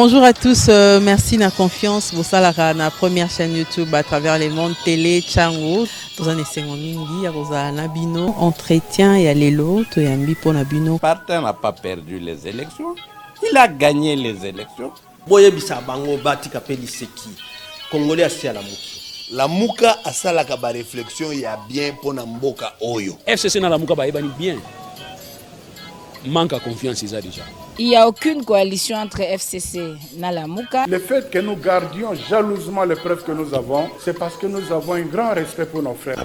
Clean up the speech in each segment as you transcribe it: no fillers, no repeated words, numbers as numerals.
Bonjour à tous, merci de la confiance. Vous savez, la première chaîne YouTube à travers les mondes télé, Tchango. Vous en êtes mingi, vous avez un bino, entretien et aller l'autre et un bipo nabino. Partin n'a pas perdu les élections, il a gagné les élections. Boye bisa bango bati kapeli seki. Congolais asi la muki. La muka asala ka ba réflexion ya bien pona mboka oyo. FCC na la muka ba ebani bien. Manque à confiance ils a déjà. Il n'y a aucune coalition entre FCC et Nalamuka. Le fait que nous gardions jalousement les preuves que nous avons, c'est parce que nous avons un grand respect pour nos frères.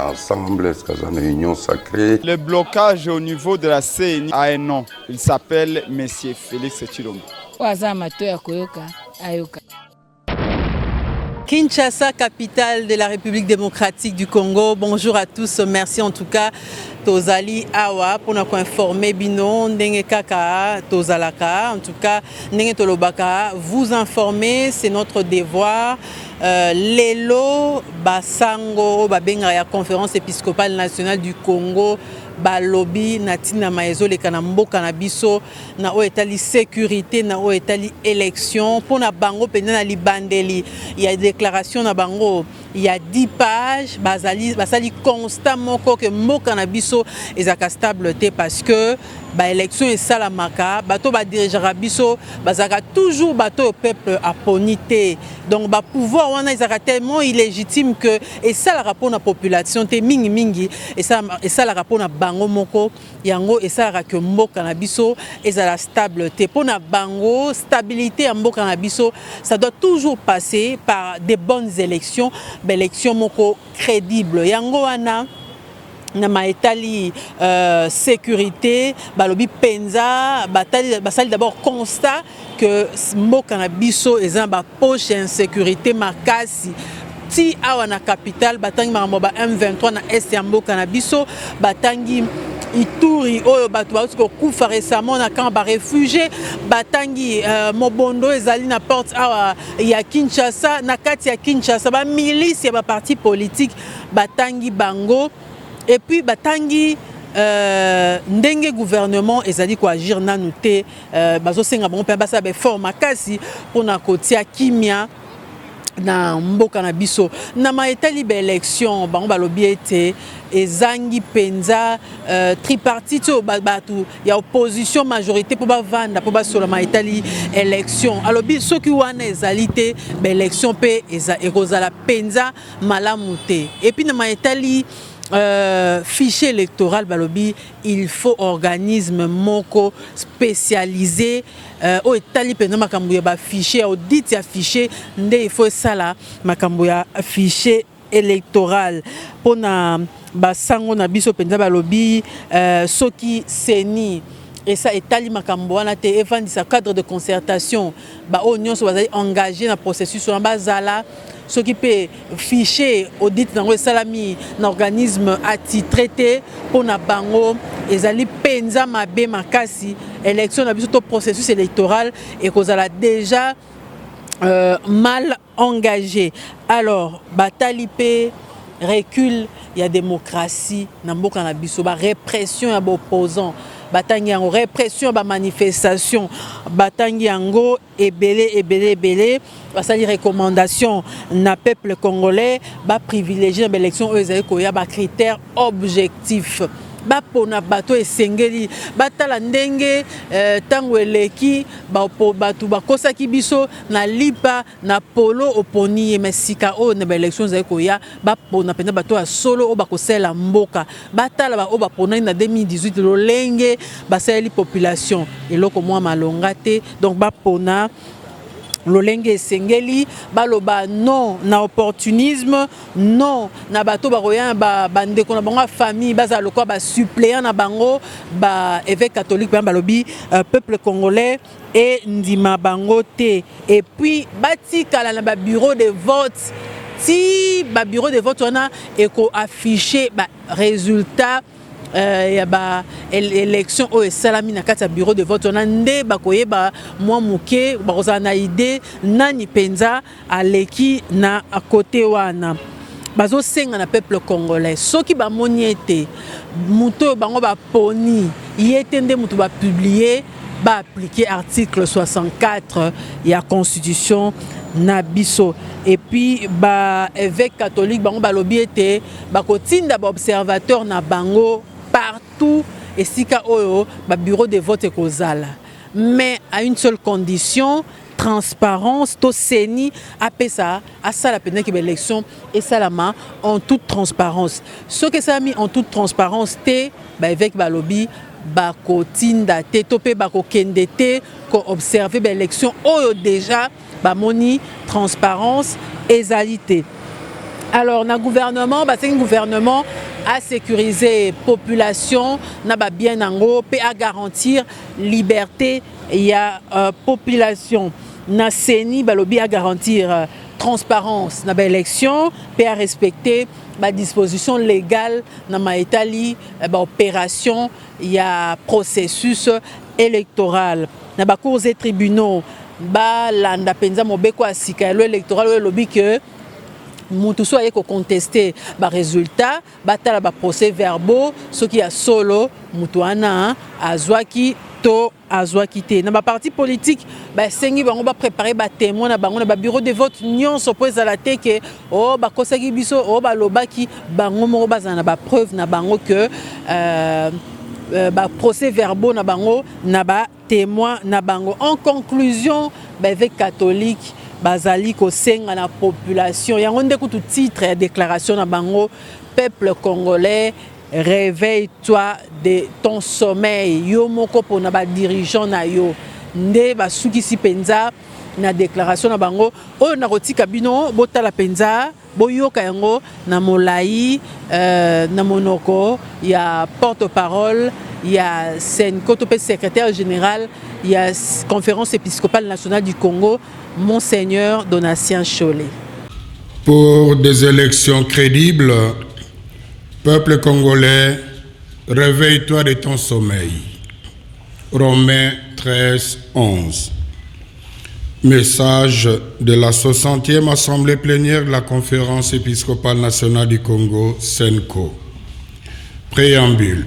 Ensemble, union sacrée. Le blocage au niveau de la CENI a un nom. Il s'appelle Monsieur Félix Tshilombo. Kinshasa, capitale de la République démocratique du Congo. Bonjour à tous, merci en tout cas. Tozali Awa pour nous informer bino ndenge kaka tozalaka en tout cas ndenge tolobaka vous informer c'est notre devoir. Lelo basango babenga ya conférence épiscopale nationale du Congo balobi natina maezo le kana mboka na biso na o etali sécurité na o etali élection pour na bango pena na libandeli il y a déclaration na bango il y a 10 pages basali constamment que mboka na biso ezaka stable te parce que ba élection et salamaka bato ba dirigeant biso bazaka toujours bato au peuple aponité donc ba pouvoir wana ezaka tellement illégitime que et ça la rapport na population te mingi et ça la rapport na bango moko yango et ça que mboka na biso ezala stable te pona bango stabilité ya mboka na biso ça doit toujours passer par des bonnes élections élections moko crédible yango wana na maetali sécurité balobi penza basali d'abord constat que mboka na biso eza ba poche insécurité makasi ti awa na capitale batangi makambo ba M23 na est ya mboka na biso batangi Ituri oyo bato bauti kokufa récemment na camp ba réfugié batangi mobondo ezali na porte awa ya Kinshasa na kati ya Kinshasa ba milice ya ba parti politique batangi bango et puis batangi ndenge gouvernement ezali ko agir nanu te bazo senga bango pe basa be fort makasi pona kotia kimia na mboka na biso na maetali ba élection bango balobi ete ezangi penza tripartite bato ya opposition majorité pour bavanda pour basola maetali élection alobi soki wana ezali te ba élection pe ekozala penza malamu te et puis na maetali fichier électoral balobi il faut organisme moko spécialisé au etali pena makambo ya ba fichier audit ya fichier nde il faut sala makambo ya fichier électoral pona basango na biso penza balobi soki seni et ça etali makambo wana te evandisa cadre de concertation ba union so bazali engagé na processus na bazala ce qui peut ficher audit dans le salami organisme attitré pour na bango ezali penza mabe makasi élection na biso to processus électoral et kozala déjà mal engagé alors batali pe recul il y a démocratie na mboka na biso ba répression ya opposants batangi yango répression ba manifestation batangi yango ebele basali recommandation na peuple congolais ba privilégier ba élection ezali ko ya ba critères objectifs ba pona bato esengeli batala ndenge tango eleki bato bakosaki biso na lipa na polo oponi mesika o na ba élection ezali ko ya ba pona pena bato ya solo o bakosela mboka batala ba o bapona na 2018 lolenge basali population eloko mwa malonga te donc ba pona lolenge esengeli baloba non na opportunisme non na bato baroya bandeko na bango famille baza lokwa ba suppléant na bango ba évêque catholique balobi peuple congolais et ndima bango te et puis batikala na ba bureau de vote si ba bureau de vote wana eko afficher ba résultat ya ba élection o salami na kati ya bureau de vote on nde bakoyeba mwa muke bakozala na idée nani penza aleki na côté wana bazosenga na peuple congolais soki bamoni ete muto bango baponi yete nde mutu bapublier ba appliquer article 64 de la constitution nabiso. Et puis ba évêque catholique bango ba lobi été ba kotinda ba observateur na bango partout et sika oyo ba bureau de vote kozala, mais à une seule condition: transparence. To seni apesa à ça la peine que l'élection et salama en toute transparence. Ce que ça a mis en toute transparence te ba évêque ba lobi ba kotinda te topé ba ko kende te ko observer ba élection oyo déjà ba moni transparence égalité. Alors na gouvernement c'est un gouvernement à sécuriser population na ba bien nango pe à garantir liberté et à population. Na seni balobi à garantir transparence na ba élection pe à respecter ba disposition légale na ma etali ba opération ya processus électoral na ba cours et tribunaux ba landa penza mobeko asika lo électoral lo lobi que mutu so ayeko contester ba résultat batala ba procès verbaux ce qui a solo mutu ana azwaki to azwaki te na ba parti politique ba sengi bango ba préparer ba témoin na bango na ba bureau de vote nyonso po ezala te ke o ba kosaki biso o ba lobaki bango moko bazana ba preuve na bango que ba procès verbaux na bango na ba témoin na bango. En conclusion, ba évêque catholique bazali kosenga na population yango nde kutu titre ya déclaration na bango: peuple congolais, réveille-toi de ton sommeil. Yo moko pona ba dirigeant na yo nde basukisi penza na déclaration na bango oyo na kotika bino botala penza boyoka yango na molai na monoko ya porte-parole ya Senko Topé, secrétaire général ya conférence épiscopale nationale du Congo, Monseigneur Donatien Chollet. Pour des élections crédibles, peuple congolais, réveille-toi de ton sommeil. Romains 13, 11. Message de la 60e Assemblée plénière de la Conférence épiscopale nationale du Congo, Senko. Préambule.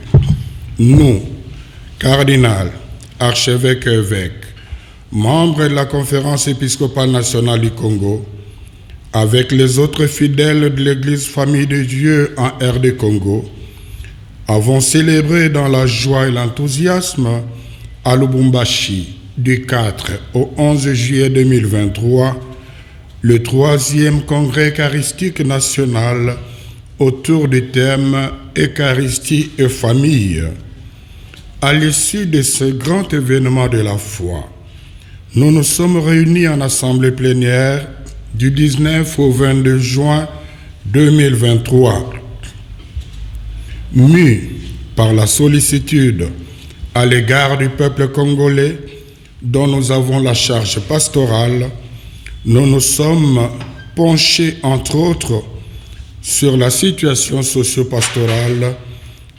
Nous, cardinal, archevêque et évêques, membres de la Conférence épiscopale nationale du Congo, avec les autres fidèles de l'Église Famille de Dieu en RD Congo, avons célébré dans la joie et l'enthousiasme à Lubumbashi du 4 au 11 juillet 2023 le 3e congrès eucharistique national autour du thème Eucharistie et famille. À l'issue de ce grand événement de la foi, nous nous sommes réunis en assemblée plénière du 19 au 22 juin 2023. Mus par la sollicitude à l'égard du peuple congolais dont nous avons la charge pastorale, nous nous sommes penchés entre autres sur la situation socio-pastorale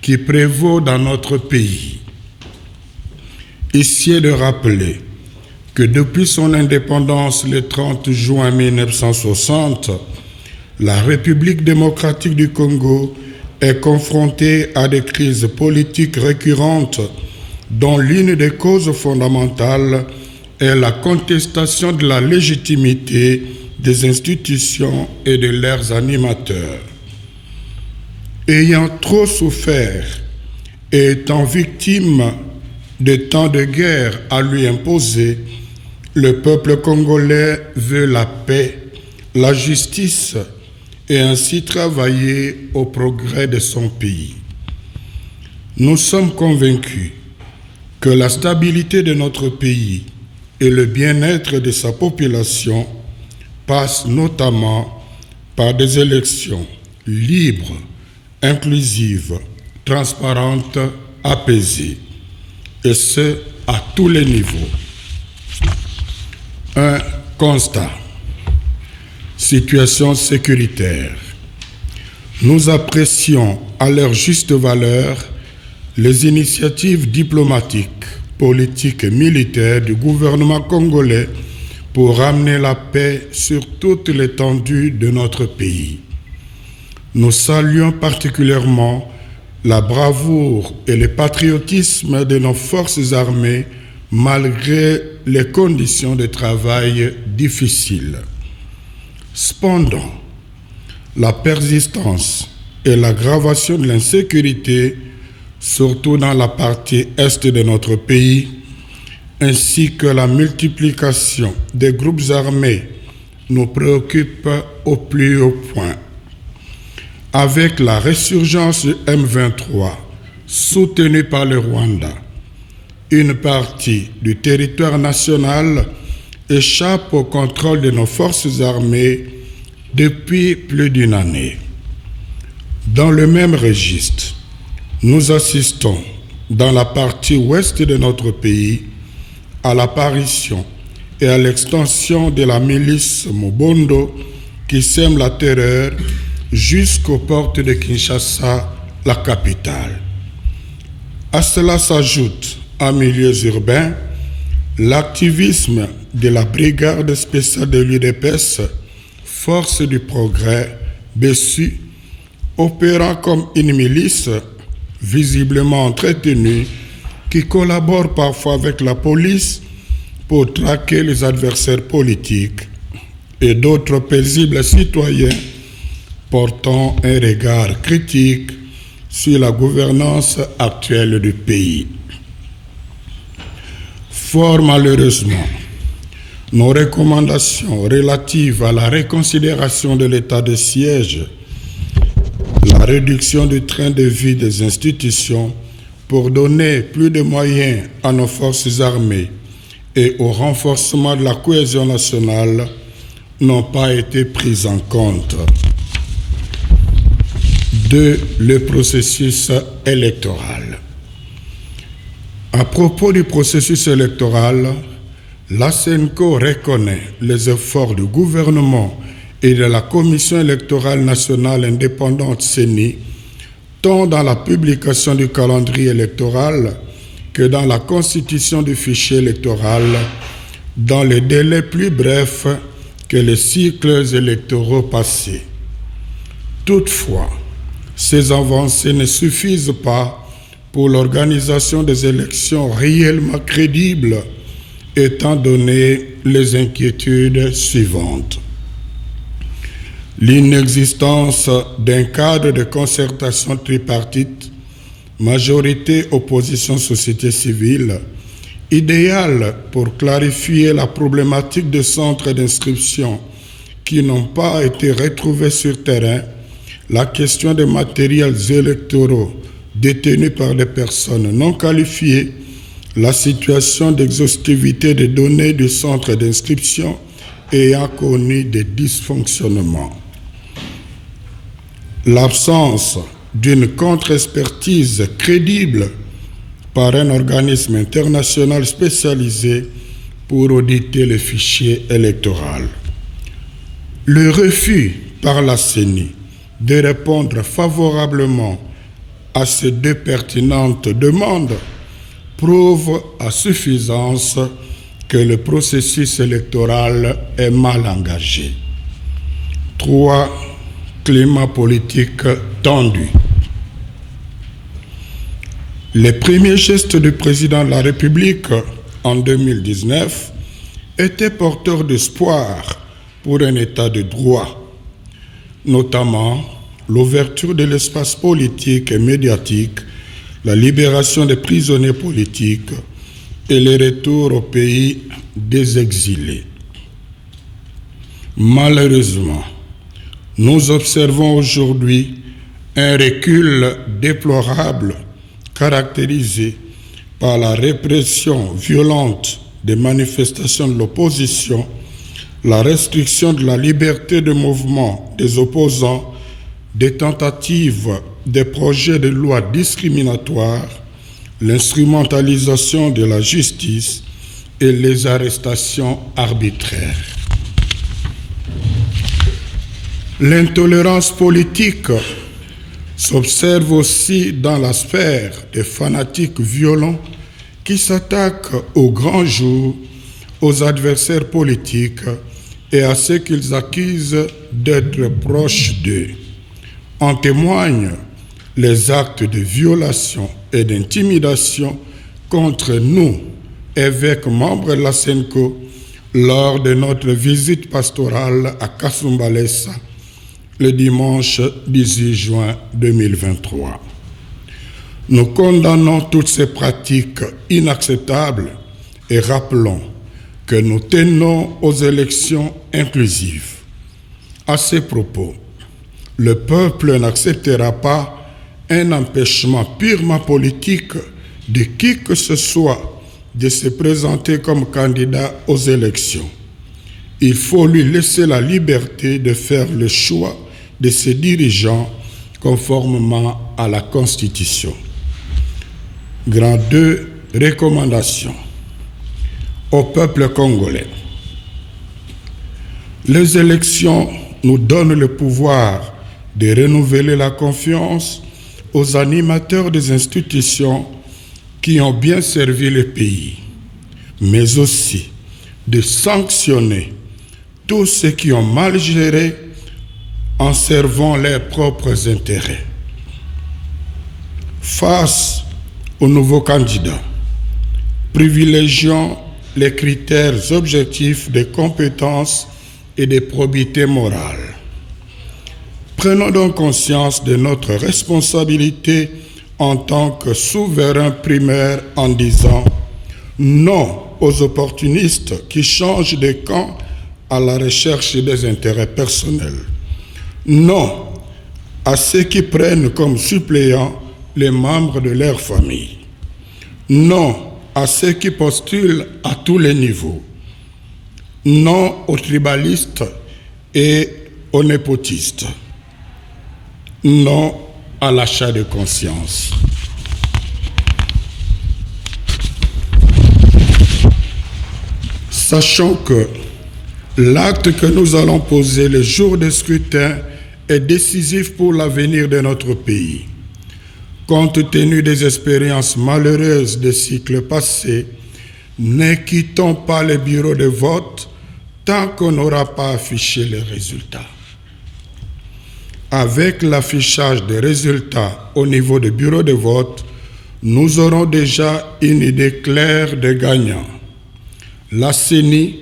qui prévaut dans notre pays. Ici est de rappeler que depuis son indépendance le 30 juin 1960, la République démocratique du Congo est confrontée à des crises politiques récurrentes dont l'une des causes fondamentales est la contestation de la légitimité des institutions et de leurs animateurs. Ayant trop souffert et étant victime de tant de guerres à lui imposer, le peuple congolais veut la paix, la justice et ainsi travailler au progrès de son pays. Nous sommes convaincus que la stabilité de notre pays et le bien-être de sa population passent notamment par des élections libres, inclusives, transparentes, apaisées, et ce, à tous les niveaux. Un constat. Situation sécuritaire. Nous apprécions à leur juste valeur les initiatives diplomatiques, politiques et militaires du gouvernement congolais pour ramener la paix sur toute l'étendue de notre pays. Nous saluons particulièrement la bravoure et le patriotisme de nos forces armées malgré les conditions de travail difficiles. Cependant, la persistance et l'aggravation de l'insécurité, surtout dans la partie est de notre pays, ainsi que la multiplication des groupes armés nous préoccupent au plus haut point. Avec la résurgence du M23, soutenue par le Rwanda, une partie du territoire national échappe au contrôle de nos forces armées depuis plus d'une année. Dans le même registre, nous assistons dans la partie ouest de notre pays à l'apparition et à l'extension de la milice Mobondo qui sème la terreur jusqu'aux portes de Kinshasa, la capitale. À cela s'ajoute, en milieux urbains, l'activisme de la brigade spéciale de l'UDPS, Force du Progrès, BESU, opérant comme une milice visiblement entretenue qui collabore parfois avec la police pour traquer les adversaires politiques et d'autres paisibles citoyens portant un regard critique sur la gouvernance actuelle du pays. Fort malheureusement, nos recommandations relatives à la reconsidération de l'état de siège, la réduction du train de vie des institutions pour donner plus de moyens à nos forces armées et au renforcement de la cohésion nationale n'ont pas été prises en compte. Le processus électoral. À propos du processus électoral, la CENCO reconnaît les efforts du gouvernement et de la Commission électorale nationale indépendante CENI, tant dans la publication du calendrier électoral que dans la constitution du fichier électoral, dans les délais plus brefs que les cycles électoraux passés. Toutefois, ces avancées ne suffisent pas pour l'organisation des élections réellement crédibles, étant donné les inquiétudes suivantes. L'inexistence d'un cadre de concertation tripartite, majorité, opposition, société civile, idéal pour clarifier la problématique des centres d'inscription qui n'ont pas été retrouvés sur terrain, la question des matériels électoraux détenus par des personnes non qualifiées, la situation d'exhaustivité des données du centre d'inscription ayant connu des dysfonctionnements. L'absence d'une contre-expertise crédible par un organisme international spécialisé pour auditer le fichier électoral. Le refus par la CENI de répondre favorablement à ces deux pertinentes demandes prouve à suffisance que le processus électoral est mal engagé. 3. Climat politique tendu. Les premiers gestes du président de la République en 2019 étaient porteurs d'espoir pour un état de droit, notamment l'ouverture de l'espace politique et médiatique, la libération des prisonniers politiques et le retour au pays des exilés. Malheureusement, nous observons aujourd'hui un recul déplorable caractérisé par la répression violente des manifestations de l'opposition, la restriction de la liberté de mouvement des opposants, des tentatives de projets de loi discriminatoires, l'instrumentalisation de la justice et les arrestations arbitraires. L'intolérance politique s'observe aussi dans la sphère des fanatiques violents qui s'attaquent au grand jour, aux adversaires politiques et à ceux qu'ils accusent d'être proches d'eux. En témoignent les actes de violation et d'intimidation contre nous, évêque membre de la SENCO, lors de notre visite pastorale à Kasumbalesa le dimanche 18 juin 2023. Nous condamnons toutes ces pratiques inacceptables et rappelons que nous tenons aux élections inclusives. À ces propos, le peuple n'acceptera pas un empêchement purement politique de qui que ce soit de se présenter comme candidat aux élections. Il faut lui laisser la liberté de faire le choix de ses dirigeants conformément à la Constitution. Grand 2, recommandations au peuple congolais. Les élections nous donnent le pouvoir de renouveler la confiance aux animateurs des institutions qui ont bien servi le pays, mais aussi de sanctionner tous ceux qui ont mal géré en servant leurs propres intérêts. Face aux nouveaux candidats, privilégions les critères objectifs de compétences et de probité morale. Prenons donc conscience de notre responsabilité en tant que souverain primaire en disant non aux opportunistes qui changent de camp à la recherche des intérêts personnels. Non à ceux qui prennent comme suppléants les membres de leur famille. Non à ceux qui postulent à tous les niveaux. Non aux tribalistes et aux népotistes. Non à l'achat de conscience. Sachant que l'acte que nous allons poser le jour du scrutin est décisif pour l'avenir de notre pays. Compte tenu des expériences malheureuses des cycles passés, ne quittons pas les bureaux de vote tant qu'on n'aura pas affiché les résultats. Avec l'affichage des résultats au niveau des bureaux de vote, nous aurons déjà une idée claire des gagnants. La CENI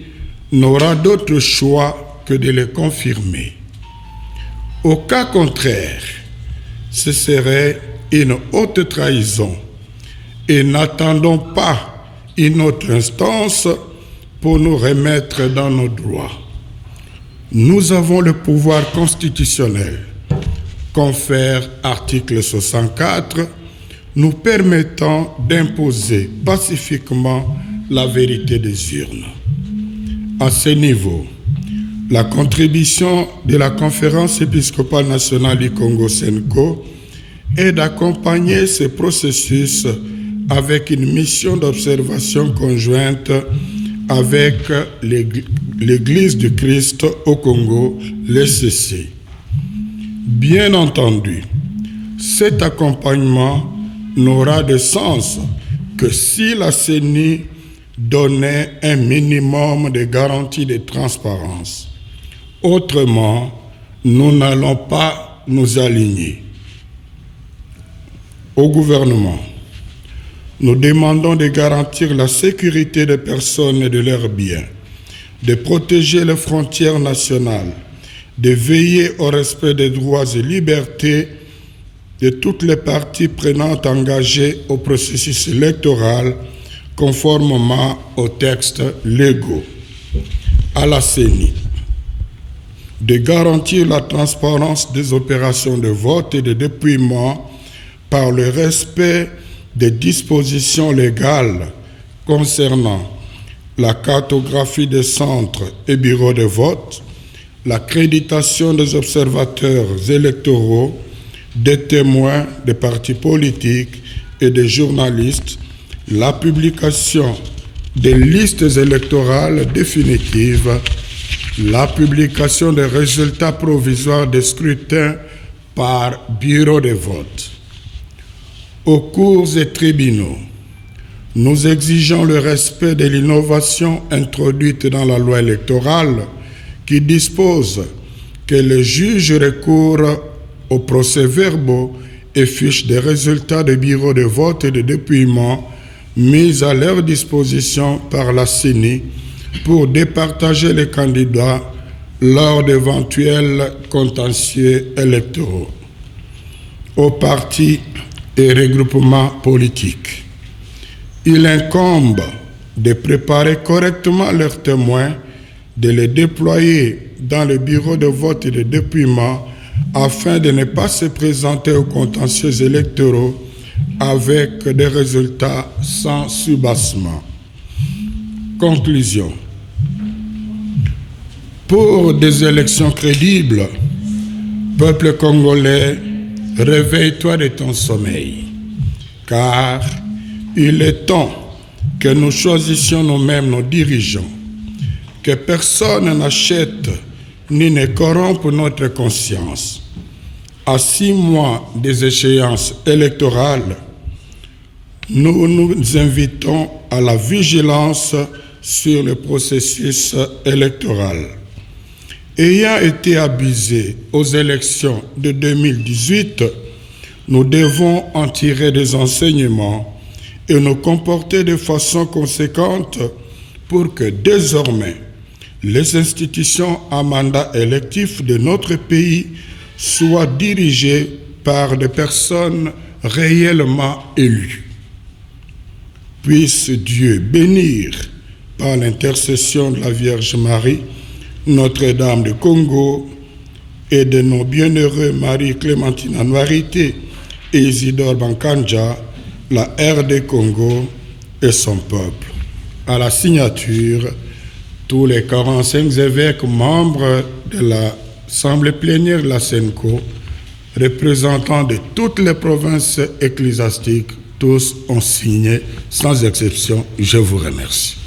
n'aura d'autre choix que de les confirmer. Au cas contraire, ce serait une haute trahison et n'attendons pas une autre instance pour nous remettre dans nos droits. Nous avons le pouvoir constitutionnel, confère article 64, nous permettant d'imposer pacifiquement la vérité des urnes. À ce niveau, la contribution de la Conférence épiscopale nationale du Congo SENCO est d'accompagner ce processus avec une mission d'observation conjointe avec l'Église du Christ au Congo, l'ECC. Bien entendu, cet accompagnement n'aura de sens que si la CENI donnait un minimum de garantie de transparence. Autrement, nous n'allons pas nous aligner. Au gouvernement, nous demandons de garantir la sécurité des personnes et de leurs biens, de protéger les frontières nationales, de veiller au respect des droits et libertés de toutes les parties prenantes engagées au processus électoral conformément aux textes légaux. À la CENI, de garantir la transparence des opérations de vote et de dépouillement par le respect des dispositions légales concernant la cartographie des centres et bureaux de vote, l'accréditation des observateurs électoraux, des témoins des partis politiques et des journalistes, la publication des listes électorales définitives, la publication des résultats provisoires des scrutins par bureau de vote. Aux cours et tribunaux, nous exigeons le respect de l'innovation introduite dans la loi électorale qui dispose que les juges recourent aux procès-verbaux et fiches des résultats des bureaux de vote et de dépouillement mises à leur disposition par la CENI pour départager les candidats lors d'éventuels contentieux électoraux aux partis et regroupements politiques. Il incombe de préparer correctement leurs témoins, de les déployer dans le bureau de vote et de dépouillement afin de ne pas se présenter aux contentieux électoraux avec des résultats sans soubassement. Conclusion. Pour des élections crédibles, peuple congolais, réveille-toi de ton sommeil, car il est temps que nous choisissions nous-mêmes nos dirigeants, que personne n'achète ni ne corrompe notre conscience. À 6 mois des échéances électorales, nous nous invitons à la vigilance sur le processus électoral. Ayant été abusés aux élections de 2018, nous devons en tirer des enseignements et nous comporter de façon conséquente pour que désormais les institutions à mandat électif de notre pays soient dirigées par des personnes réellement élues. Puisse Dieu bénir par l'intercession de la Vierge Marie, Notre-Dame du Congo et de nos bienheureux Marie-Clémentine Anouarité et Isidore Bankanja, la RD Congo et son peuple. À la signature, tous les 45 évêques membres de l'Assemblée plénière de la SENCO, représentants de toutes les provinces ecclésiastiques, tous ont signé sans exception. Je vous remercie.